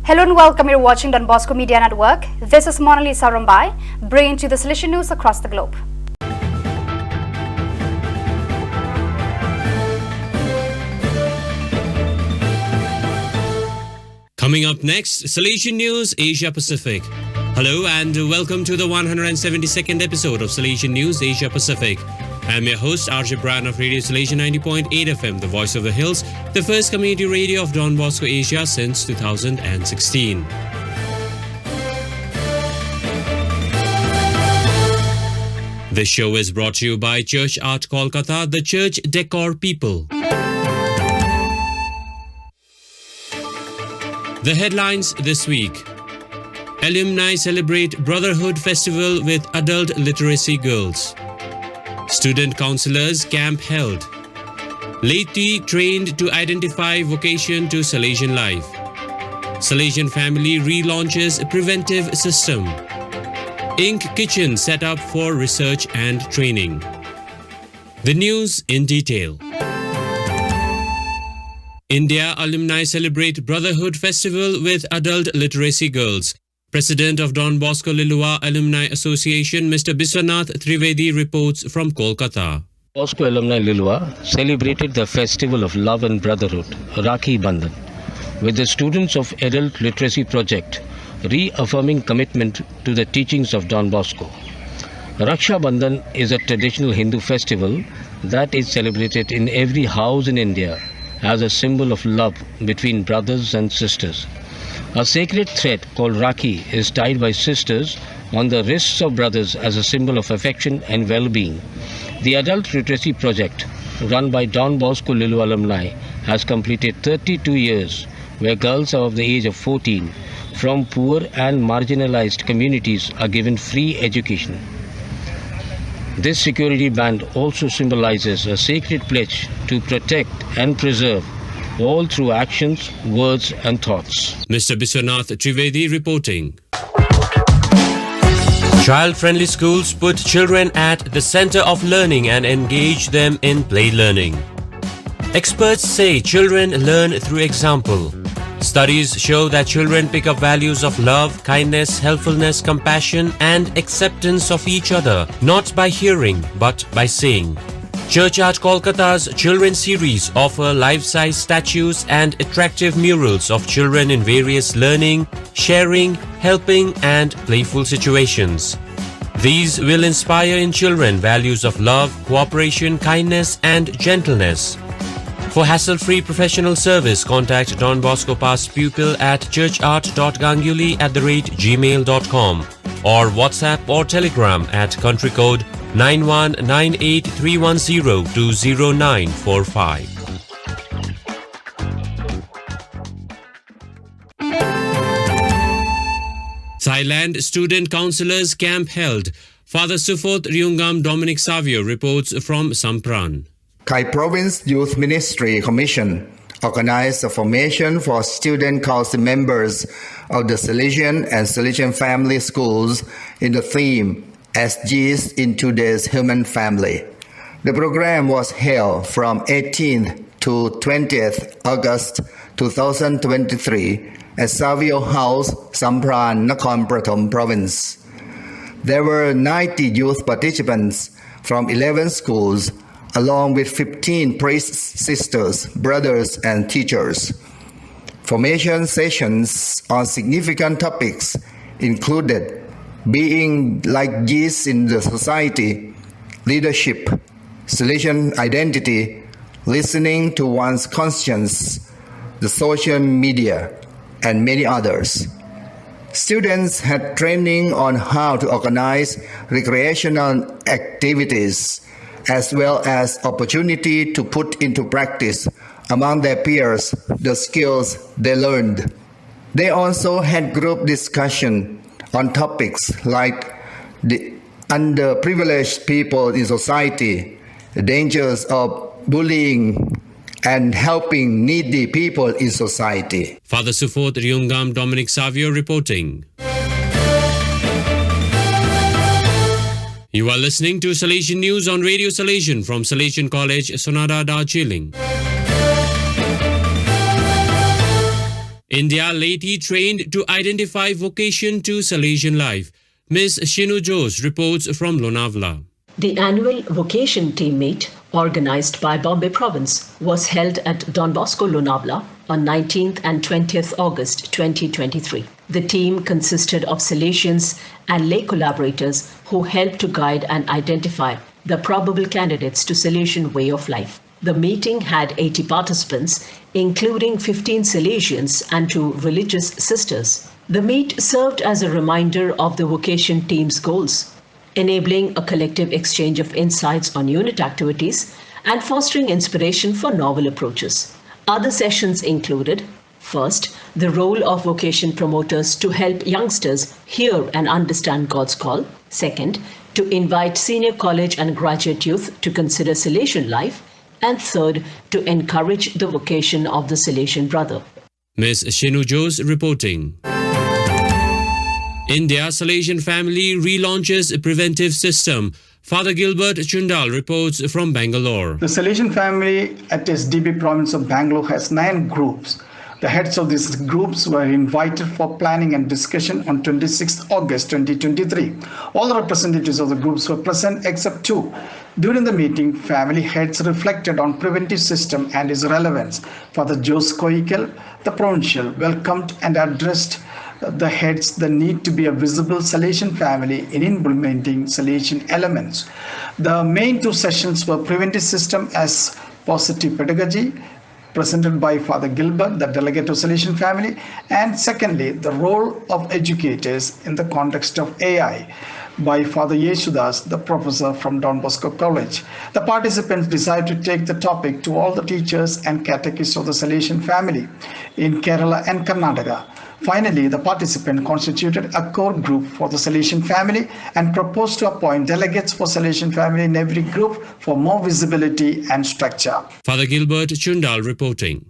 Hello and welcome. You're watching Don Bosco Media Network. This is Monalisa Rambai, bringing you the Salesian news across the globe. Coming up next, Salesian News Asia Pacific. Hello and welcome to the 172nd episode of Salesian News Asia Pacific. I'm your host RJ Brian of Radio Salesian 90.8 FM, the voice of the hills, the first community radio of Don Bosco Asia since 2016. This show is brought to you by Church Art Kolkata, the church decor people. The headlines this week. Alumni celebrate Brotherhood Festival with adult literacy girls. Student counselors camp held. Laity trained to identify vocation to Salesian life. Salesian family relaunches preventive system. Ink Kitchen set up for research and training. The news in detail. India alumni celebrate Brotherhood Festival with adult literacy girls. President of Don Bosco Lilua Alumni Association, Mr. Biswanath Trivedi reports from Kolkata. Bosco Alumni Lilua celebrated the festival of love and brotherhood, Rakhi Bandhan, with the students of Adult Literacy Project reaffirming commitment to the teachings of Don Bosco. Raksha Bandhan is a traditional Hindu festival that is celebrated in every house in India as a symbol of love between brothers and sisters. A sacred thread called Rakhi is tied by sisters on the wrists of brothers as a symbol of affection and well-being. The Adult Literacy Project, run by Don Bosco Lilu alumni, has completed 32 years, where girls of the age of 14 from poor and marginalized communities are given free education. This security band also symbolizes a sacred pledge to protect and preserve all through actions, words and thoughts. Mr. Biswanath Trivedi reporting. Child-friendly schools put children at the center of learning and engage them in play learning. Experts say children learn through example. Studies show that children pick up values of love, kindness, helpfulness, compassion and acceptance of each other, not by hearing but by seeing. Church Art Kolkata's Children series offer life-size statues and attractive murals of children in various learning, sharing, helping and playful situations. These will inspire in children values of love, cooperation, kindness and gentleness. For hassle-free professional service, contact Don Bosco Past Pupil at churchart.ganguli@gmail.com or WhatsApp or Telegram at country code 919831020945. Thailand student counselors camp held. Father Sufot Ryungam Dominic Savio reports from Sampran. Khai Province Youth Ministry Commission organized a formation for student council members of the Salesian and Salesian family schools in the theme SGs in Today's Human Family. The program was held from 18th to 20th August 2023 at Savio House, Sampran, Nakhon Prathom Province. There were 90 youth participants from 11 schools, along with 15 priests, sisters, brothers, and teachers. Formation sessions on significant topics included being like yeast in the society, leadership, Salesian identity, listening to one's conscience, the social media, and many others. Students had training on how to organize recreational activities, as well as opportunity to put into practice among their peers the skills they learned. They also had group discussion on topics like the underprivileged people in society, the dangers of bullying, and helping needy people in society. Father Sufot Ryungam Dominic Savio reporting. You are listening to Salesian News on Radio Salesian from Salesian College, Sonada, Darjeeling. India lately trained to identify vocation to Salesian life. Ms. Shinu Jose reports from Lonavala. The annual vocation team meet, organized by Bombay Province, was held at Don Bosco, Lonavala on 19th and 20th August 2023. The team consisted of Salesians and lay collaborators who helped to guide and identify the probable candidates to Salesian way of life. The meeting had 80 participants, including 15 Salesians and 2 religious sisters. The meet served as a reminder of the vocation team's goals, enabling a collective exchange of insights on unit activities and fostering inspiration for novel approaches. Other sessions included, first, the role of vocation promoters to help youngsters hear and understand God's call. Second, to invite senior college and graduate youth to consider Salesian life. And third, to encourage the vocation of the Salesian brother. Ms. Shinu Jose reporting. India Salesian family relaunches a preventive system. Father Gilbert Chundal reports from Bangalore. The Salesian family at SDB province of Bangalore has 9 groups. The heads of these groups were invited for planning and discussion on 26 August 2023. All the representatives of the groups were present except 2. During the meeting, family heads reflected on preventive system and its relevance. Father Jose Koikal, the provincial, welcomed and addressed the heads the need to be a visible Salesian family in implementing Salesian elements. The main 2 sessions were preventive system as positive pedagogy, presented by Father Gilbert, the delegate of Salesian family, and secondly, the role of educators in the context of AI, by Father Yesudas, the professor from Don Bosco College. The participants decided to take the topic to all the teachers and catechists of the Salesian family in Kerala and Karnataka. Finally, the participant constituted a core group for the Salesian family and proposed to appoint delegates for Salesian family in every group for more visibility and structure. Father Gilbert Chundal reporting.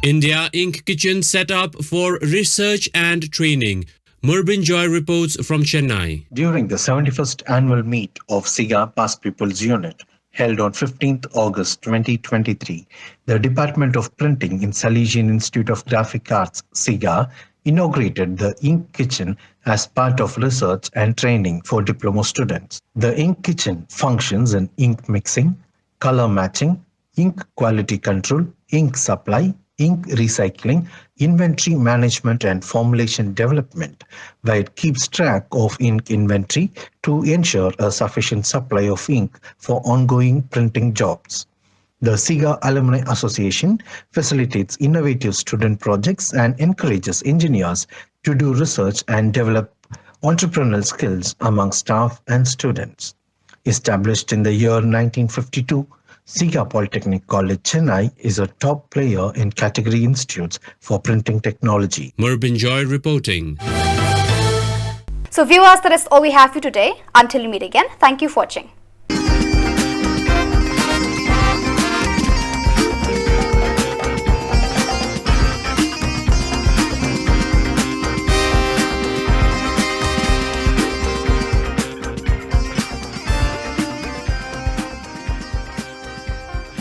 India Ink Kitchen set up for research and training. Murbin Joy reports from Chennai. During the 71st annual meet of SIGA Past People's Unit, held on 15th August 2023, the Department of Printing in Salesian Institute of Graphic Arts, SIGA, inaugurated the Ink Kitchen as part of research and training for diploma students. The Ink Kitchen functions in ink mixing, color matching, ink quality control, ink supply, ink recycling, inventory management and formulation development, where it keeps track of ink inventory to ensure a sufficient supply of ink for ongoing printing jobs. The SIGA Alumni Association facilitates innovative student projects and encourages engineers to do research and develop entrepreneurial skills among staff and students. Established in the year 1952, SIGA Polytechnic College, Chennai is a top player in category institutes for printing technology. Murbin Joy reporting. So viewers, that is all we have for today. Until we meet again, thank you for watching.